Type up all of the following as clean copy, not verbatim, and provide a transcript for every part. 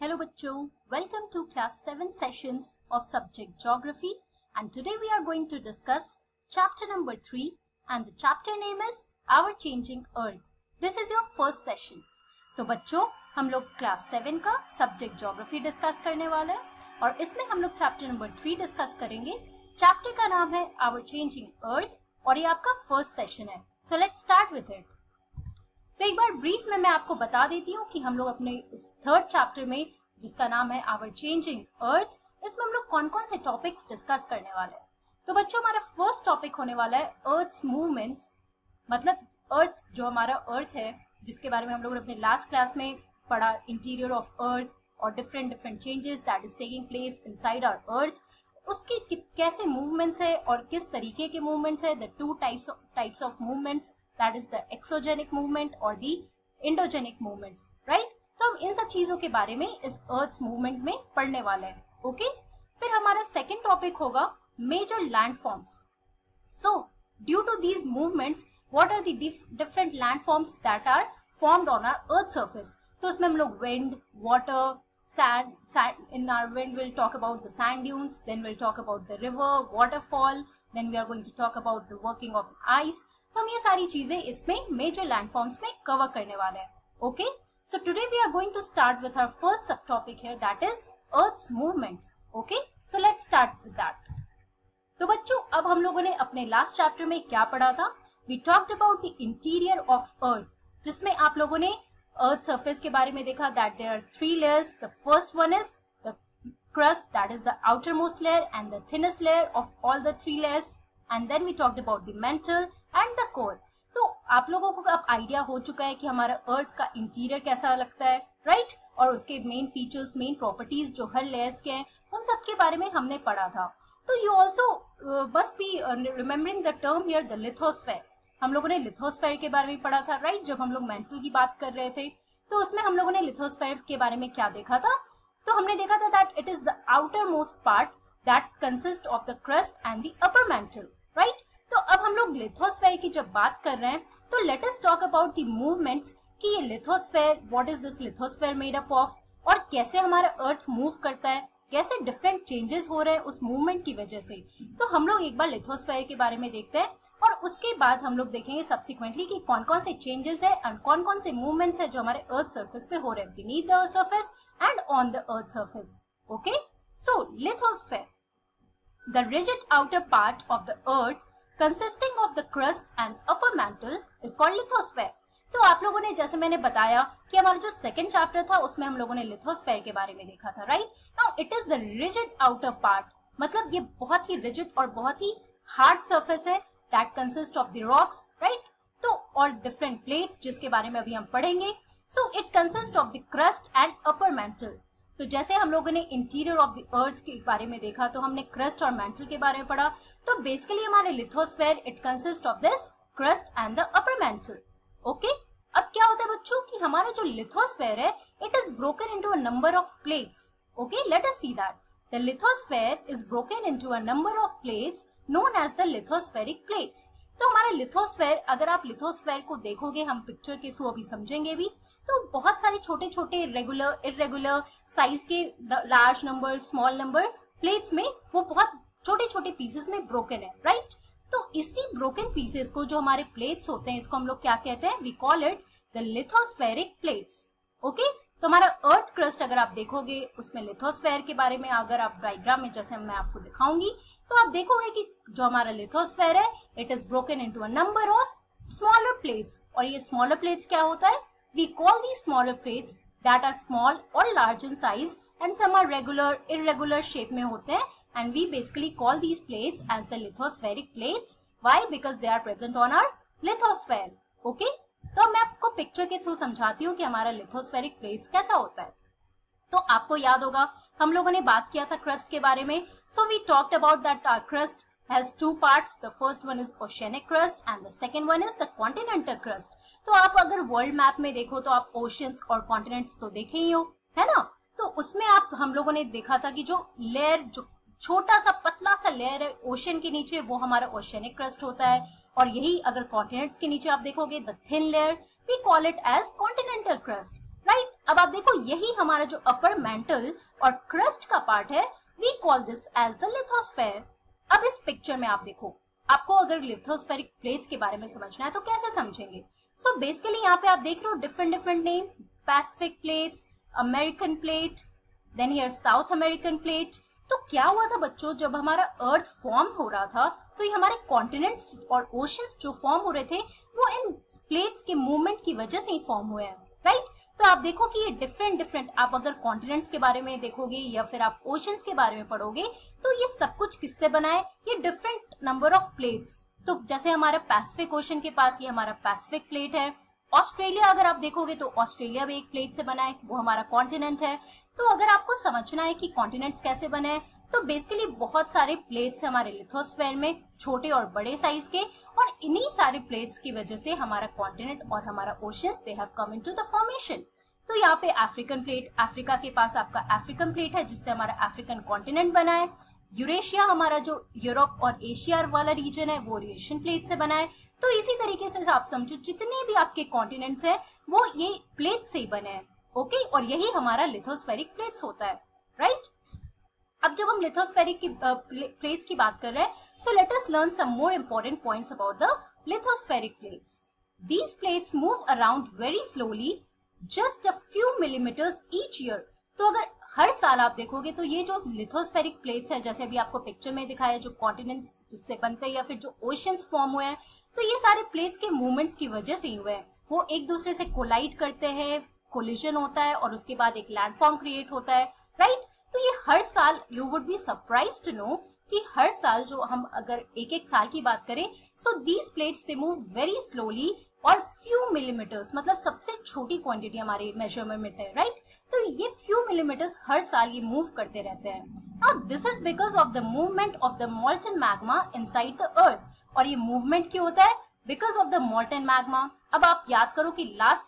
Hello bachcho, welcome to class 7 sessions of subject geography, and today we are going to discuss chapter number 3 and the chapter name is Our Changing Earth. This is your first session. तो बच्चों हम लोग class 7 का subject geography discuss करने वाले हैं और इसमें हम लोग चैप्टर नंबर 3 डिस्कस करेंगे. चैप्टर का नाम है Our Changing Earth और ये आपका फर्स्ट सेशन है. सो लेट्स स्टार्ट विथ इट. तो एक बार ब्रीफ में मैं आपको बता देती हूँ कि हम लोग अपने इस थर्ड चैप्टर में जिसका नाम है आवर चेंजिंग अर्थ, इसमें हम लोग कौन कौन से टॉपिक्स डिस्कस करने वाले हैं. तो बच्चों हमारा फर्स्ट टॉपिक होने वाला है अर्थ्स मूवमेंट्स, मतलब अर्थ जो हमारा अर्थ है जिसके बारे में हम लोग ने अपने लास्ट क्लास में पढ़ा, इंटीरियर ऑफ अर्थ और different changes that is taking place inside our earth. उसके कैसे मूवमेंट्स है और किस तरीके के मूवमेंट्स है, the two types of movements, that is the exogenic movement और the endogenic movements, right? तो हम इन सब चीजों के बारे में इस अर्थ मूवमेंट में पढ़ने वाले हैं. ओके, फिर हमारा सेकेंड टॉपिक होगा major landforms. So due to these movements what are the different landforms that are formed on our earth surface. तो उसमें हम लोग wind, water, sand. In our wind we'll talk about the sand dunes, then we'll talk about the river, waterfall, then we are going to talk about the working of ice. तो हम ये सारी चीजें इसमें मेजर लैंडफॉर्म्स में cover करने वाले हैं. Okay, so today we are going to start with our first subtopic here that is earth's movements. Okay, so let's start with that. तो बच्चों अब हम लोगों ने अपने लास्ट चैप्टर में क्या पढ़ा था? We talked about the interior of earth, जिसमें आप लोगों ने अर्थ सरफेस के बारे में देखा that there are 3 layers. The first one is the crust, that is the outermost layer and the thinnest layer of all the 3 layers, and then we talked about the mantle and the core. तो आप लोगों को अब idea हो चुका है कि हमारा अर्थ का इंटीरियर कैसा लगता है, राइट? और उसके मेन फीचर्स, मेन प्रॉपर्टीज जो हर लेयर्स के हैं उन सब के बारे में हमने पढ़ा था. तो you also must be remembering the term here the lithosphere. हम लोगों ने लिथोस्फेयर के बारे में पढ़ा था, राइट? जब हम लोग मेंटल की बात कर रहे थे तो उसमें हम लोगों ने लिथोस्फेयर के बारे में क्या देखा था? तो हमने देखा था that it is the outer most part that consist of the crust and the upper mantle, right? तो अब हम लोग लिथोस्फेयर की जब बात कर रहे हैं तो let us talk about the movements कि ये lithosphere, what is this lithosphere made up of और कैसे हमारा अर्थ मूव करता है, कैसे डिफरेंट चेंजेस हो रहे हैं उस मूवमेंट की वजह से. तो हम लोग एक बार लिथोस्फेयर के बारे में देखते हैं और उसके बाद हम लोग देखेंगे सब्सिक्वेंटली कि कौन कौन से चेंजेस है एंड कौन कौन से मूवमेंट्स है जो हमारे अर्थ सरफेस पे हो रहे हैं, beneath the earth surface and on the earth surface. Okay, so lithosphere, the rigid outer part of the earth consisting of the crust and upper mantle is called lithosphere. तो आप लोगों ने, जैसे मैंने बताया कि हमारा जो सेकंड चैप्टर था उसमें हम लोगों ने लिथोस्फेयर के बारे में देखा था, right? Now it is the rigid outer part, मतलब ये बहुत ही रिजिड और बहुत ही हार्ड सरफेस है that consist of the rocks, right? तो और डिफरेंट प्लेट्स जिसके बारे में अभी हम पढ़ेंगे. So it consist of the crust and upper mantle. तो जैसे हम लोगों ने इंटीरियर ऑफ द अर्थ के बारे में देखा तो हमने क्रस्ट और मेंटल के बारे में पढ़ा. तो बेसिकली हमारे lithosphere it consist of this crust and the upper mantle. Okay, अब क्या होता है बच्चों कि हमारा जो लिथोस्फेयर है it is broken into a number of plates. Okay, let us see that the lithosphere is broken into a number of plates known as the lithospheric plates. तो हमारा लिथोस्फेयर, अगर आप लिथोस्फेयर को देखोगे, हम पिक्चर के through अभी समझेंगे भी, तो बहुत सारे छोटे छोटे रेगुलर, इरेगुलर साइज के, large number, small number plates में वो बहुत छोटे छोटे पीसेस में ब्रोकन है, राइट? तो इसी ब्रोकन पीसेस को जो हमारे प्लेट्स होते हैं इसको हम लोग क्या कहते हैं? We call it the lithospheric plates. Okay, तो हमारा अर्थ क्रस्ट अगर आप देखोगे उसमें लिथोस्फेयर के बारे में अगर आप डायग्राम में, जैसे मैं आपको दिखाऊंगी, तो आप देखोगे कि जो हमारा लिथोस्फेयर है it is broken into a number of smaller plates. और ये स्मॉलर प्लेट्स क्या होता है? We call the smaller plates that are small और large in size and some are regular, irregular shape में होते हैं and we basically call these plates as the lithospheric plates. Why? Because they are present on our lithosphere. Okay, तो मैं आपको picture के through समझाती हूँ कि हमारा लिथोस्फेरिक प्लेट्स कैसा होता है. तो आपको याद होगा हम लोगों ने बात किया था क्रस्ट के बारे में. So we talked about that our crust has 2 parts. The first one is oceanic crust and the second one is the continental crust. तो आप अगर वर्ल्ड मैप में देखो तो आप ओशियंस और कॉन्टिनेंट्स तो देखे ही हो, है ना? तो उसमें आप, हम लोगों ने देखा था कि जो लेयर, जो छोटा सा पतला सा लेयर है ओशन के नीचे, वो हमारा ओशियनिक क्रस्ट होता है. और यही अगर कॉन्टिनेंट्स के नीचे आप देखोगे the thin layer, we call it as continental crust, right? अब आप देखो यही हमारा जो अपर मेंटल और क्रस्ट का पार्ट है, we call this as the lithosphere. अब इस पिक्चर में आप देखो, आपको अगर लिथोस्फेरिक प्लेट्स के बारे में समझना है तो कैसे समझेंगे? सो बेसिकली यहाँ पे आप देख रहे हो different name, Pacific plates, American plate, then here South American plate. तो क्या हुआ था बच्चों, जब हमारा अर्थ फॉर्म हो रहा था तो ये हमारे कॉन्टिनेंट्स और ओशंस जो फॉर्म हो रहे थे वो इन प्लेट्स के मूवमेंट की वजह से ही फॉर्म हुए हैं, राइट? तो आप देखो कि ये डिफरेंट आप अगर कॉन्टिनेंट्स के बारे में देखोगे या फिर आप ओशंस के बारे में पढ़ोगे तो ये सब कुछ किससे बना है? ये डिफरेंट नंबर ऑफ प्लेट्स। तो जैसे हमारा पैसिफिक ओशन के पास ये हमारा पैसिफिक प्लेट है। ऑस्ट्रेलिया अगर आप देखोगे तो ऑस्ट्रेलिया भी एक प्लेट से बना है, वो हमारा कॉन्टिनेंट है। तो अगर आपको समझना है कि कॉन्टिनेंट्स कैसे बने हैं तो बेसिकली बहुत सारे प्लेट्स हमारे लिथोस्फेयर में, छोटे और बड़े साइज के, और इन्हीं सारे प्लेट्स की वजह से हमारा कॉन्टिनेंट और हमारा oceans they have come into the formation. तो यहाँ पे अफ्रीकन प्लेट, अफ्रीका के पास आपका अफ्रीकन प्लेट है जिससे हमारा अफ्रीकन कॉन्टिनेंट बना है। यूरेशिया हमारा जो यूरोप और एशिया वाला रीजन है वो एशियन प्लेट से बना है। तो इसी तरीके से आप समझो जितने भी आपके कॉन्टिनेंट्स हैं वो ये प्लेट से ही बने हैं, ओके? और यही हमारा लिथोस्फेरिक प्लेट्स होता है, राइट? अब जब हम लिथोस्फेरिक की प्लेट्स की बात कर रहे हैं, so let us learn some more important points about the lithospheric plates. These plates move around very slowly, just a few millimetres each year. तो अगर हर साल आप देखोगे तो ये जो लिथोस्फेरिक प्लेट्स है, जैसे अभी आपको पिक्चर में दिखाया, जो कॉन्टिनेंट्स जिससे बनते हैं या फिर जो ओशंस फॉर्म हुए हैं, तो ये सारे प्लेट्स के मूवमेंट्स की वजह से ही हुए हैं। वो एक दूसरे से कोलाइड करते हैं, कोलिजन होता है और उसके बाद एक लैंडफॉर्म क्रिएट होता है, राइट? तो ये हर साल, you would be surprised to know कि हर साल जो हम अगर एक साल की बात करें, so these plates they move very slowly और फ्यू मिलीमीटर्स, मतलब सबसे छोटी क्वांटिटी हमारे मेजरमेंट में है, राइट? तो ये फ्यू मिलीमीटर्स हर साल ये मूव करते रहते हैं। Now this is because of the movement of the मॉल्टन magma inside the अर्थ। और ये मूवमेंट क्यों होता है? Because of the मॉल्टन magma. अब आप याद करो कि लास्ट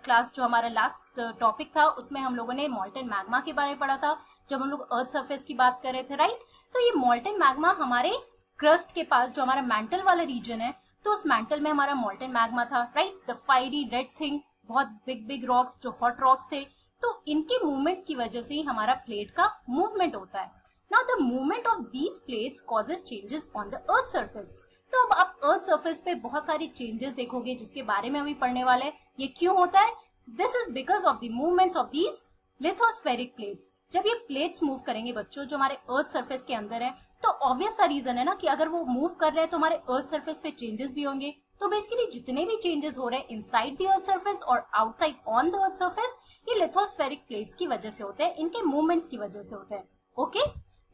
क्लास जो हमारा लास्ट टॉपिक था उसमें हम लोगों ने मॉल्टन मैग्मा के बारे में पढ़ा था, जब हम लोग अर्थ सरफेस की बात कर रहे थे, राइट? तो ये मॉल्टन मैग्मा हमारे क्रस्ट के पास, जो हमारा मैंटल वाला रीजन है, तो उस मैंटल में हमारा मॉल्टन मैग्मा था, right? The fiery red thing, बहुत बिग रॉक्स, जो हॉट रॉक्स थे, तो इनके मूवमेंट्स की वजह से ही हमारा प्लेट का मूवमेंट होता है। Now the movement of these plates causes changes on the earth surface. तो अब आप अर्थ सरफेस पे बहुत सारे चेंजेस देखोगे जिसके बारे में अभी पढ़ने वाले हैं। ये क्यों होता है? This is because of the movements of these lithospheric plates. जब ये प्लेट्स मूव करेंगे बच्चों, जो हमारे अर्थ सरफेस के अंदर है, तो ऑब्वियस सा रीजन है ना कि अगर वो मूव कर रहे हैं तो हमारे अर्थ सरफेस पे चेंजेस भी होंगे। तो बेसिकली जितने भी चेंजेस हो रहे हैं इनसाइड द अर्थ सरफेस और outside on the earth surface, ये लिथोस्फेरिक प्लेट्स की वजह से होते हैं, इनके मूवमेंट्स की वजह से होते हैं, okay?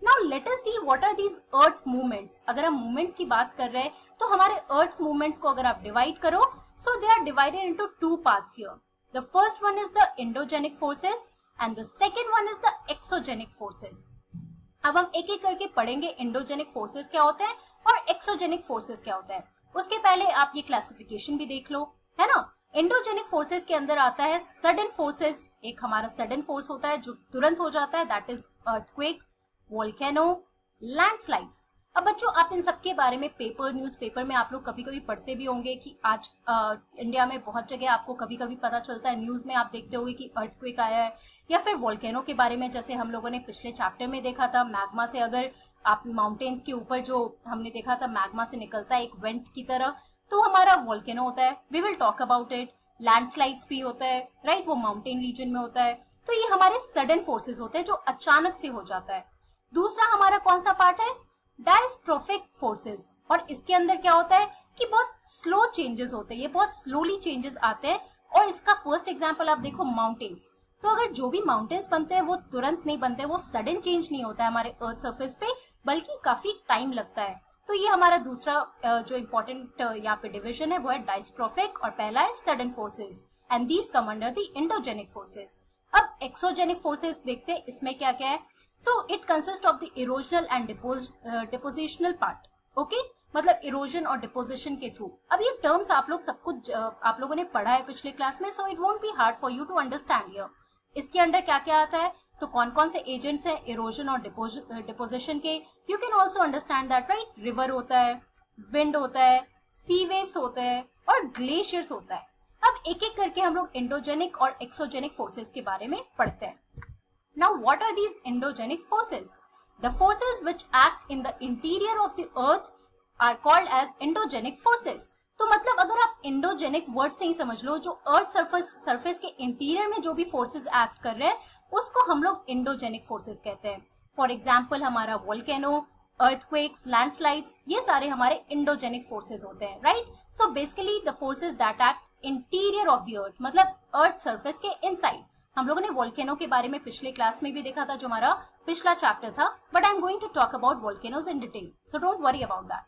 Now let us see what are these earth movements. अगर हम मूवमेंट्स की बात कर रहे हैं तो हमारे अर्थ मूवमेंट्स को अगर आप डिवाइड करो, so they are divided into two parts here. The first one is the endogenic forces and the second one is the exogenic forces. अब हम एक एक करके पढ़ेंगे एंडोजेनिक फोर्सेस क्या होते हैं और एक्सोजेनिक फोर्सेस क्या होते हैं। उसके पहले आप ये क्लासिफिकेशन भी देख लो, है ना? एंडोजेनिक फोर्सेस के अंदर आता है सडन फोर्सेस। एक हमारा सडन फोर्स होता है जो तुरंत हो जाता है, that is earthquake, volcano, landslides. अब बच्चों आप इन सब के बारे में न्यूज़पेपर में आप लोग कभी कभी पढ़ते भी होंगे कि आज इंडिया में बहुत जगह आपको कभी कभी पता चलता है, न्यूज में आप देखते होंगे कि अर्थक्वेक आया है, या फिर वोल्केनो के बारे में, जैसे हम लोगों ने पिछले चैप्टर में देखा था, मैग्मा से अगर आप माउंटेन्स के ऊपर जो हमने देखा था मैग्मा से निकलता है एक वेंट की तरह, तो हमारा वोल्केनो होता है। We will talk about it. Landslides भी होता है, राइट? वो माउंटेन रीजन में होता है। तो ये हमारे सडन फोर्सेस होते हैं जो अचानक से हो जाता है। दूसरा हमारा कौन सा पार्ट है? Diastrophic forces. और इसके अंदर क्या होता है कि बहुत स्लो चेंजेस होते हैं, ये बहुत स्लोली चेंजेस आते हैं। और इसका फर्स्ट एग्जांपल आप देखो माउंटेन्स। तो अगर जो भी माउंटेन्स बनते हैं वो तुरंत नहीं बनते, वो सडन चेंज नहीं होता है हमारे अर्थ सरफेस पे, बल्कि काफी टाइम लगता है। तो ये हमारा दूसरा जो इम्पोर्टेंट यहाँ पे डिविजन है वो है डायस्ट्रोफिक, और पहला है sudden forces, and these come under the endogenic forces. अब एक्सोजेनिक फोर्सेस देखते हैं, इसमें क्या क्या है। So it consist of the erosional and depositional part, okay? मतलब इरोजन और डिपोजिशन के थ्रू। अब ये टर्म्स आप लोग सब कुछ आप लोगों ने पढ़ा है पिछले क्लास में, so it won't be hard for you to understand here. इसके अंदर क्या क्या आता है, तो कौन कौन से एजेंट्स हैं इरोजन और डिपोजिशन के। You can also understand that, right? River होता है, विंड होता है, सी वेव्स होते हैं और ग्लेशियर्स होता है। अब एक एक करके हम लोग एंडोजेनिक और एक्सोजेनिक फोर्सेस के बारे में पढ़ते हैं. Now what are these endogenic forces? The forces which act in the interior of the earth are called as endogenic forces. तो मतलब अगर आप एंडोजेनिक वर्ड से ही समझ लो, जो अर्थ सरफेस के इंटीरियर में जो भी फोर्सेस एक्ट कर रहे हैं उसको हम लोग एंडोजेनिक फोर्सेस कहते हैं. फॉर एग्जाम्पल हमारा वोल्केनो, अर्थक्वेक्स, लैंडस्लाइड्स, ये सारे हमारे एंडोजेनिक फोर्सेस होते हैं, right. So basically the forces that act interior of the अर्थ, मतलब अर्थ सरफेस के इनसाइड. हम लोगों ने वोल्केनो के बारे में पिछले क्लास में भी देखा था, जो हमारा पिछला चैप्टर था, but I am going to talk about volcanoes in detail, so don't worry about that.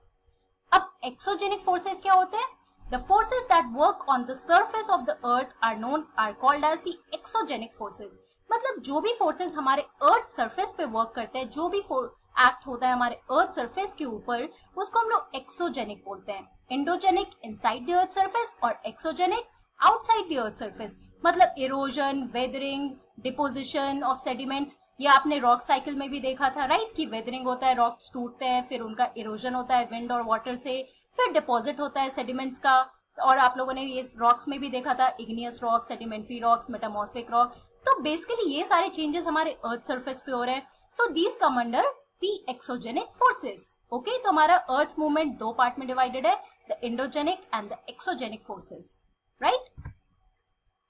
अब एक्सोजेनिक फोर्सेस क्या होते हैं? The forces that work on the surface of the earth are called as the exogenic forces. मतलब जो भी forces हमारे earth surface पे work करते हैं, जो भी एक्ट होता है हमारे अर्थ सरफेस के ऊपर, उसको हम लोग एक्सोजेनिक बोलते हैं. Endogenic inside the earth surface और exogenic outside the earth surface. मतलब erosion, weathering, deposition of sediments, ये आपने रॉक साइकिल में भी देखा था, राइट, कि वेदरिंग होता है, रॉक्स टूटते हैं, फिर उनका इरोजन होता है विंड और वाटर से, फिर डिपॉजिट होता है सेडिमेंट्स का. और आप लोगों ने ये रॉक्स में भी देखा था, igneous rock, sedimentary rocks, metamorphic rock. तो बेसिकली ये सारे चेंजेस हमारे अर्थ सरफेस पे हो रहे हैं. So these come under the exogenic forces. Okay, तो हमारा अर्थ मूवमेंट दो पार्ट में डिवाइडेड है, the endogenic and the exogenic forces, right.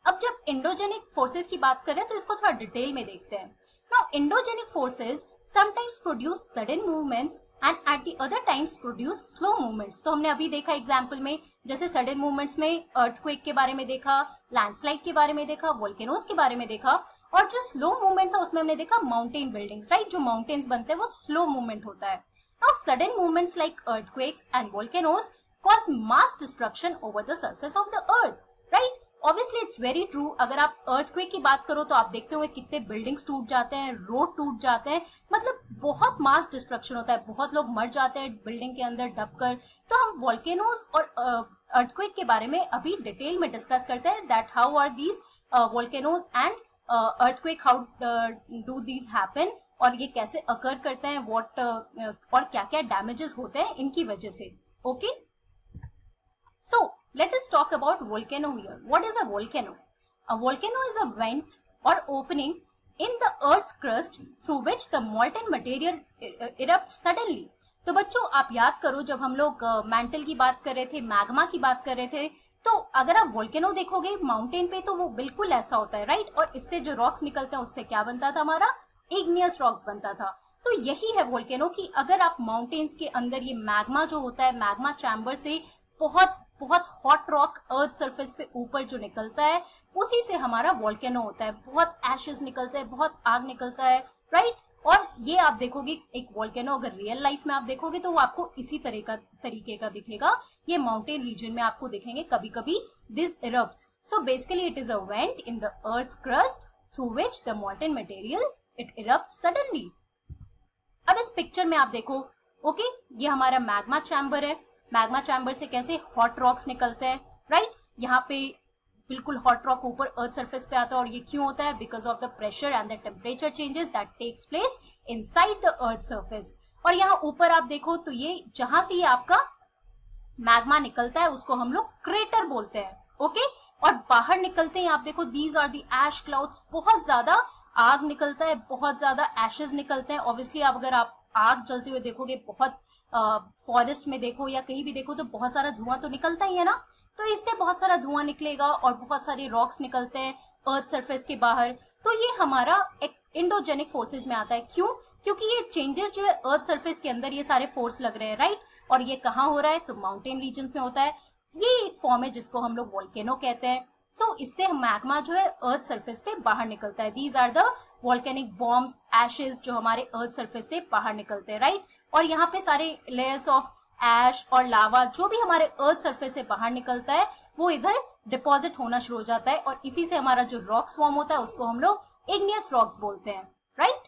अब जब एंडोजेनिक फोर्सेस की बात करें तो इसको थोड़ा डिटेल में देखते हैं. Now endogenic forces sometimes produce sudden movements and at the other times produce slow movements. तो हमने अभी देखा एग्जाम्पल में, जैसे सडन मूवमेंट्स में अर्थक्वेक के बारे में देखा, लैंडस्लाइड के बारे में देखा, वोल्केनोज के बारे में देखा, और जो स्लो मूवमेंट था उसमें हमने देखा माउंटेन बिल्डिंग्स, राइट. जो माउंटेन्स बनते हैं वो स्लो मूवमेंट होता है. Now sudden movements like earthquakes and volcanoes cause mass destruction over the surface of the earth, right. Obviously it's very true. अगर आप अर्थक्वेक की बात करो तो आप देखते होंगे कितने बिल्डिंग्स टूट जाते हैं, रोड टूट जाते हैं, मतलब बहुत मास डिस्ट्रक्शन होता है, बहुत लोग मर जाते हैं बिल्डिंग के अंदर दबकर. तो हम वोल्केनोज और अर्थक्वेक के बारे में अभी डिटेल में डिस्कस करते हैं, that how are these volcanoes and earthquake, how do these happen, और ये कैसे अकर करते हैं, व्हाट और क्या क्या डैमेजेस होते हैं इनकी वजह से. Okay, so let us talk about volcano here. What is a volcano? A volcano is a vent or opening in the earth's crust through which the molten material erupts suddenly. तो बच्चों आप याद करो, जब हम लोग मैंटल की बात कर रहे थे, मैग्मा की बात कर रहे थे, तो अगर आप वोल्केनो देखोगे माउंटेन पे तो वो बिल्कुल ऐसा होता है, राइट. और इससे जो रॉक्स निकलते हैं उससे क्या बनता था, हमारा इग्नियस रॉक्स बनता था. तो यही है वोल्केनो की अगर आप माउंटेन्स के अंदर ये मैग्मा जो होता है, मैग्मा चैम्बर से बहुत बहुत हॉट रॉक अर्थ सरफेस पे ऊपर जो निकलता है, उसी से हमारा वोल्केनो होता है. बहुत एशेस निकलते हैं, बहुत आग निकलता है, राइट. और ये आप देखोगे एक वोल्केनो अगर रियल लाइफ में आप देखोगे तो वो आपको इसी तरीके का दिखेगा. ये माउंटेन रीजन में आपको दिखेंगे कभी कभी this erupts. So basically it is a vent in the earth crust through which the molten material it erupts suddenly. अब इस पिक्चर में आप देखो, ओके, ये हमारा मैग्मा चैम्बर है. मैग्मा चैम्बर से कैसे हॉट रॉक्स निकलते हैं, राइट. यहाँ पे बिल्कुल हॉट रॉक ऊपर अर्थ सरफेस पे आता है, और ये क्यों होता है? Because of the pressure and the temperature changes that takes place inside the earth surface. और यहाँ ऊपर आप देखो तो ये जहां से ये आपका मैग्मा निकलता है उसको हम लोग क्रेटर बोलते हैं, ओके. और बाहर निकलते हैं आप देखो, these are the ash clouds. बहुत ज्यादा आग निकलता है, बहुत ज्यादा एशेज निकलते हैं. ऑब्वियसली अगर आप आग जलते हुए देखोगे, बहुत फॉरेस्ट में देखो या कहीं भी देखो तो बहुत सारा धुआं तो निकलता ही है ना. तो इससे बहुत सारा धुआं निकलेगा और बहुत सारे रॉक्स निकलते हैं अर्थ सरफेस के बाहर. तो ये हमारा एक एंडोजेनिक फोर्सेस में आता है. क्यों? क्योंकि ये चेंजेस जो है अर्थ सरफेस के अंदर ये सारे फोर्स लग रहे हैं, राइट. और ये कहाँ हो रहा है? तो माउंटेन रीजन्स में होता है. ये एक फॉर्म है जिसको हम लोग वोल्केनो कहते हैं. सो इससे मैग्मा जो है अर्थ सरफेस पे बाहर निकलता है. These are the volcanic bombs, ashes जो हमारे अर्थ सरफेस से बाहर निकलते हैं, राइट. और यहाँ पे सारे लेयर्स ऑफ एश और लावा जो भी हमारे अर्थ सरफेस से बाहर निकलता है वो इधर डिपॉजिट होना शुरू हो जाता है, और इसी से हमारा जो रॉक्स फॉर्म होता है उसको हम लोग इग्नियस रॉक्स बोलते हैं, राइट.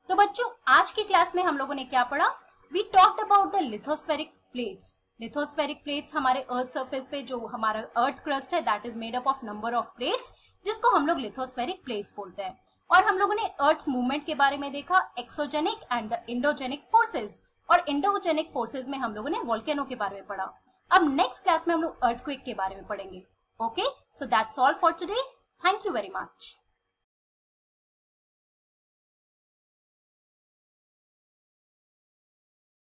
तो बच्चों आज की क्लास में हम लोगों ने क्या पढ़ा? We talked about the lithospheric plates. Lithospheric plates हमारे अर्थ सरफेस पे जो हमारा अर्थ क्रस्ट है that is made up of number of plates, जिसको हम लोग लिथोस्फेरिक प्लेट्स बोलते हैं. और हम लोगों ने अर्थ मूवमेंट के बारे में देखा, exogenic and the endogenic forces. और एंडोजेनिक फोर्सेस में हम लोगों ने वोल्केनो के बारे में पढ़ा. अब नेक्स्ट क्लास में हम लोग अर्थक्वेक के बारे में पढ़ेंगे. Okay, so that's all for today. Thank you very much.